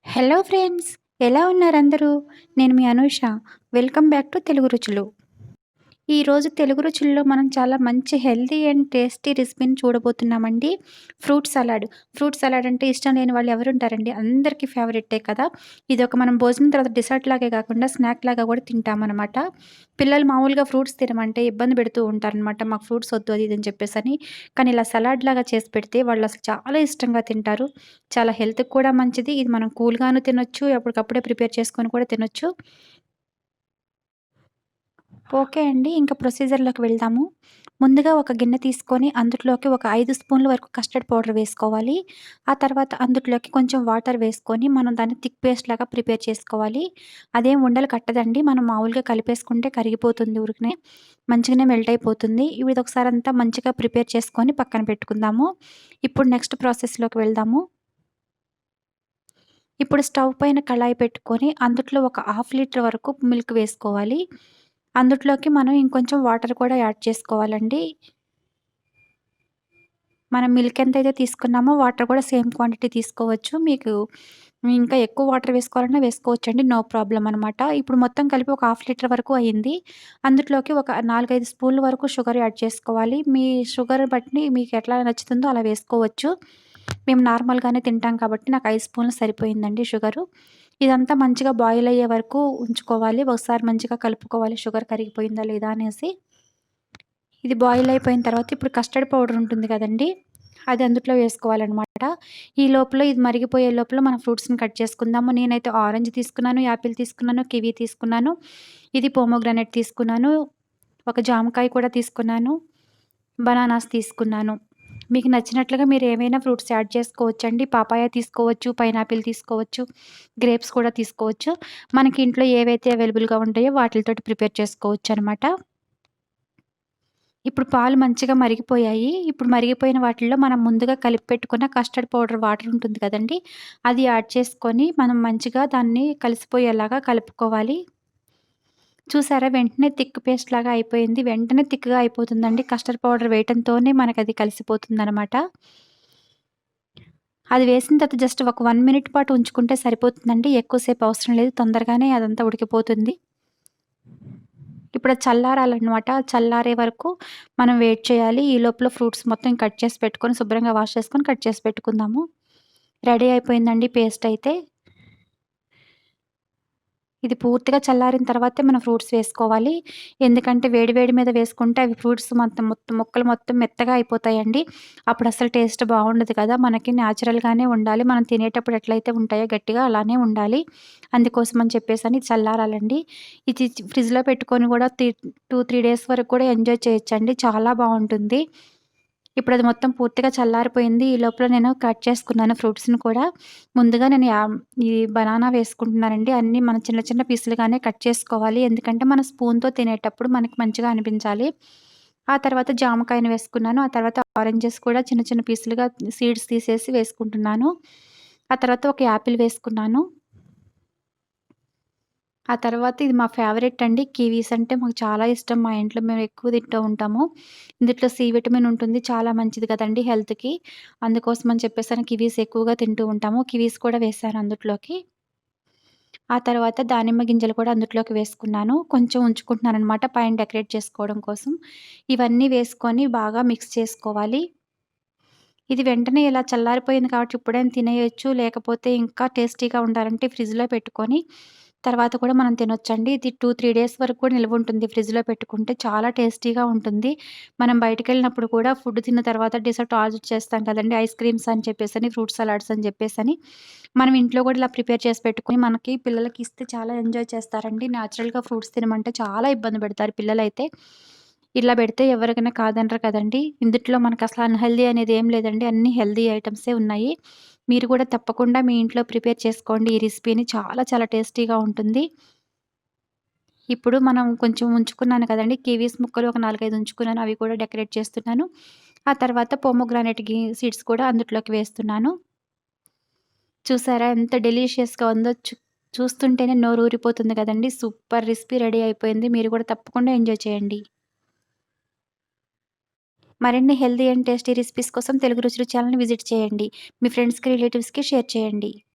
Hello friends, ఎలా ఉన్నారందరూ? నేను మీ Anusha. Welcome back to Telugu Ruchulu. ఈరోజు తెలుగు రుచుల్లో మనం చాలా మంచి హెల్తీ అండ్ టేస్టీ రెసిపీని చూడబోతున్నామండి. Fruit salad. ఫ్రూట్ సలాడ్ అంటే ఇష్టం లేని వాళ్ళు ఎవరుంటారండి? అందరికీ ఫేవరెట్టే కదా! ఇదొక మనం భోజనం తర్వాత డెసర్ట్ లాగే కాకుండా స్నాక్ లాగా కూడా తింటామనమాట. పిల్లలు మామూలుగా ఫ్రూట్స్ తినమంటే ఇబ్బంది పెడుతూ ఉంటారనమాట. మాకు ఫ్రూట్స్ వద్దు అది ఇది అని చెప్పేసని. కానీ ఇలా సలాడ్ లాగా చేసి పెడితే వాళ్ళు అసలు చాలా ఇష్టంగా తింటారు. చాలా హెల్త్‌కి కూడా మంచిది. ఇది మనం కూల్‌గాను తినొచ్చు. అప్పటికప్పుడే ప్రిపేర్ చేసుకొని కూడా తినొచ్చు. ఓకే అండి. ఇంక ప్రొసీజర్‌లోకి వెళ్దాము. ముందుగా ఒక గిన్నె తీసుకొని అందులోకి ఒక 5 స్పూన్ల వరకు కస్టర్డ్ పౌడర్ వేసుకోవాలి. ఆ తర్వాత అందులోకి కొంచెం వాటర్ వేసుకొని మనం దాన్ని థిక్ పేస్ట్ లాగా ప్రిపేర్ చేసుకోవాలి. అదేం ఉండలు కట్టదండి. మనం మామూలుగా కలిపేసుకుంటే కరిగిపోతుంది ఊరికనే. మంచిగానే మెల్ట్ అయిపోతుంది. ఇదొకసారి అంతా మంచిగా ప్రిపేర్ చేసుకొని పక్కన పెట్టుకుందాము. ఇప్పుడు నెక్స్ట్ ప్రాసెస్‌లోకి వెళ్దాము. ఇప్పుడు స్టవ్ పైన కళాయి పెట్టుకొని అందుట్లో ఒక హాఫ్ లీటర్ వరకు మిల్క్ వేసుకోవాలి. అందుట్లోకి మనం ఇంకొంచెం వాటర్ కూడా యాడ్ చేసుకోవాలండి. మనం మిల్క్ ఎంతైతే తీసుకున్నామో వాటర్ కూడా సేమ్ క్వాంటిటీ తీసుకోవచ్చు. మీకు ఇంకా ఎక్కువ వాటర్ వేసుకోవాలన్నా వేసుకోవచ్చండి. నో ప్రాబ్లమ్ అనమాట. ఇప్పుడు మొత్తం కలిపి ఒక హాఫ్ లీటర్ వరకు అయింది. అందుట్లోకి ఒక 4, 5 స్పూన్ల వరకు షుగర్ యాడ్ చేసుకోవాలి. మీ షుగర్ బట్టి మీకు ఎట్లా నచ్చుతుందో అలా వేసుకోవచ్చు. మేము నార్మల్‌గానే తింటాం కాబట్టి నాకు 5 స్పూన్లు సరిపోయిందండి షుగరు. ఇదంతా మంచిగా బాయిల్ అయ్యే వరకు ఉంచుకోవాలి. ఒకసారి మంచిగా కలుపుకోవాలి షుగర్ కరిగిపోయిందా లేదా అనేసి. ఇది బాయిల్ అయిపోయిన తర్వాత ఇప్పుడు కస్టర్డ్ పౌడర్ ఉంటుంది కదండీ! అది అందుట్లో వేసుకోవాలనమాట. ఈ లోపల ఇది మరిగిపోయే లోపల మనం ఫ్రూట్స్‌ని కట్ చేసుకుందాము. నేనైతే ఆరెంజ్ తీసుకున్నాను, యాపిల్ తీసుకున్నాను, కివి తీసుకున్నాను. ఇది పోమోగ్రానేట్ తీసుకున్నాను. ఒక జామకాయ కూడా తీసుకున్నాను. బనానాస్ తీసుకున్నాను. మీకు నచ్చినట్లుగా మీరు ఏవైనా ఫ్రూట్స్ యాడ్ చేసుకోవచ్చండి. పాపాయ తీసుకోవచ్చు, పైనాపిల్ తీసుకోవచ్చు, గ్రేప్స్ కూడా తీసుకోవచ్చు. మనకి ఇంట్లో ఏవైతే అవైలబుల్‌గా ఉంటాయో వాటిలతోటి ప్రిపేర్ చేసుకోవచ్చనమాట. ఇప్పుడు పాలు మంచిగా మరిగిపోయాయి. ఇప్పుడు మరిగిపోయిన వాటిల్లో మనం ముందుగా కలిపి పెట్టుకున్న కస్టర్డ్ పౌడర్ వాటర్ ఉంటుంది కదండీ! అది యాడ్ చేసుకొని మనం మంచిగా దాన్ని కలిసిపోయేలాగా కలుపుకోవాలి. చూసారా వెంటనే థిక్ పేస్ట్ లాగా అయిపోయింది. వెంటనే థిక్‌గా అయిపోతుందండి. కస్టర్డ్ పౌడర్ వేయటంతోనే మనకది కలిసిపోతుందనమాట. అది వేసిన తర్వాత జస్ట్ ఒక 1 మినిట్ పాటు ఉంచుకుంటే సరిపోతుందండి. ఎక్కువ సేపు అవసరం లేదు. తొందరగానే అదంతా ఉడికిపోతుంది. ఇప్పుడది చల్లారాలనమాట. చల్లారే వరకు మనం వెయిట్ చేయాలి. ఈ లోపల ఫ్రూట్స్ మొత్తం కట్ చేసి పెట్టుకొని, శుభ్రంగా వాష్ చేసుకొని కట్ చేసి పెట్టుకుందాము. రెడీ అయిపోయిందండి పేస్ట్ అయితే. ఇది పూర్తిగా చల్లారిన తర్వాతే మనం ఫ్రూట్స్ వేసుకోవాలి. ఎందుకంటే వేడి వేడి మీద వేసుకుంటే అవి ఫ్రూట్స్ మొత్తం ముక్కలు మొత్తం మెత్తగా అయిపోతాయండి. అప్పుడసలు టేస్ట్ బావుండదు కదా! మనకి నేచురల్‌గానే ఉండాలి. మనం తినేటప్పుడు ఎట్లయితే ఉంటాయో గట్టిగా అలానే ఉండాలి. అందుకోసమని చెప్పేసని ఇది చల్లారాలండి. ఇది ఫ్రిడ్జ్‌లో పెట్టుకొని కూడా 2, 3 డేస్ వరకు కూడా ఎంజాయ్ చేయొచ్చండి. చాలా బావుంటుంది. ఇప్పుడది మొత్తం పూర్తిగా చల్లారిపోయింది. ఈ లోపల నేను కట్ చేసుకున్నాను ఫ్రూట్స్‌ని కూడా. ముందుగా నేను ఈ బనానా వేసుకుంటున్నానండి. అన్నీ మనం చిన్న చిన్న పీసులుగానే కట్ చేసుకోవాలి. ఎందుకంటే మన స్పూన్‌తో తినేటప్పుడు మనకి మంచిగా అనిపించాలి. ఆ తర్వాత జామకాయని వేసుకున్నాను. ఆ తర్వాత ఆరెంజెస్ కూడా చిన్న చిన్న పీసులుగా సీడ్స్ తీసేసి వేసుకుంటున్నాను. ఆ తర్వాత ఒక యాపిల్ వేసుకున్నాను. ఆ తర్వాత ఇది మా ఫేవరెట్ అండి. కివీస్ అంటే మాకు చాలా ఇష్టం. మా ఇంట్లో మేము ఎక్కువ తింటూ ఉంటాము. ఇందుట్లో సి విటమిన్ ఉంటుంది. చాలా మంచిది కదండీ హెల్త్‌కి. అందుకోసమని చెప్పేసని కివీస్ ఎక్కువగా తింటూ ఉంటాము. కివీస్ కూడా వేశాను అందుట్లోకి. ఆ తర్వాత దానిమ్మ గింజలు కూడా అందుట్లోకి వేసుకున్నాను. కొంచెం ఉంచుకుంటున్నాననమాట పైన డెకరేట్ చేసుకోవడం కోసం. ఇవన్నీ వేసుకొని బాగా మిక్స్ చేసుకోవాలి. ఇది వెంటనే ఇలా చల్లారిపోయింది కాబట్టి ఇప్పుడైనా తినేయొచ్చు. లేకపోతే ఇంకా టేస్టీగా ఉండాలంటే ఫ్రిడ్జ్‌లో పెట్టుకొని తర్వాత కూడా మనం తినొచ్చండి. ఇది 2, 3 డేస్ వరకు కూడా నిల్వుంటుంది ఫ్రిడ్జ్‌లో పెట్టుకుంటే. చాలా టేస్టీగా ఉంటుంది. మనం బయటికెళ్ళినప్పుడు కూడా ఫుడ్ తిన్న తర్వాత డెసర్ట్ ఆర్డర్ చేస్తాం కదండీ! ఐస్ క్రీమ్స్ అని చెప్పేసని, ఫ్రూట్ సలాడ్స్ అని చెప్పేసని. మనం ఇంట్లో కూడా ఇలా ప్రిపేర్ చేసి పెట్టుకొని మనకి పిల్లలకి ఇస్తే చాలా ఎంజాయ్ చేస్తారండి. నేచురల్‌గా ఫ్రూట్స్ తినమంటే చాలా ఇబ్బంది పెడతారు పిల్లలైతే. ఇలా పెడితే ఎవరికైనా కాదనరు కదండీ! ఇందుట్లో మనకసలు అన్‌హెల్తీ అనేది ఏం లేదండి. అన్నీ హెల్తీ ఐటెమ్సే ఉన్నాయి. మీరు కూడా తప్పకుండా మీ ఇంట్లో ప్రిపేర్ చేసుకోండి ఈ రెసిపీని. చాలా చాలా టేస్టీగా ఉంటుంది. ఇప్పుడు మనం కొంచెం ఉంచుకున్నాను కదండీ! కివీస్ ముక్కలు ఒక 4, 5 ఉంచుకున్నాను. అవి కూడా డెకరేట్ చేస్తున్నాను. ఆ తర్వాత పోమోగ్రానేట్ సీడ్స్ కూడా అందుట్లోకి వేస్తున్నాను. చూసారా ఎంత డెలీషియస్‌గా ఉందో చూస్తుంటేనే నోరూరిపోతుంది కదండీ! సూపర్ రెసిపీ రెడీ అయిపోయింది. మీరు కూడా తప్పకుండా ఎంజాయ్ చేయండి. మరిన్ని హెల్తీ అండ్ టేస్టీ రెసిపీస్ కోసం తెలుగు రుచులు ఛానెల్‌ని విజిట్ చేయండి. మీ ఫ్రెండ్స్‌కి, రిలేటివ్స్‌కి షేర్ చేయండి.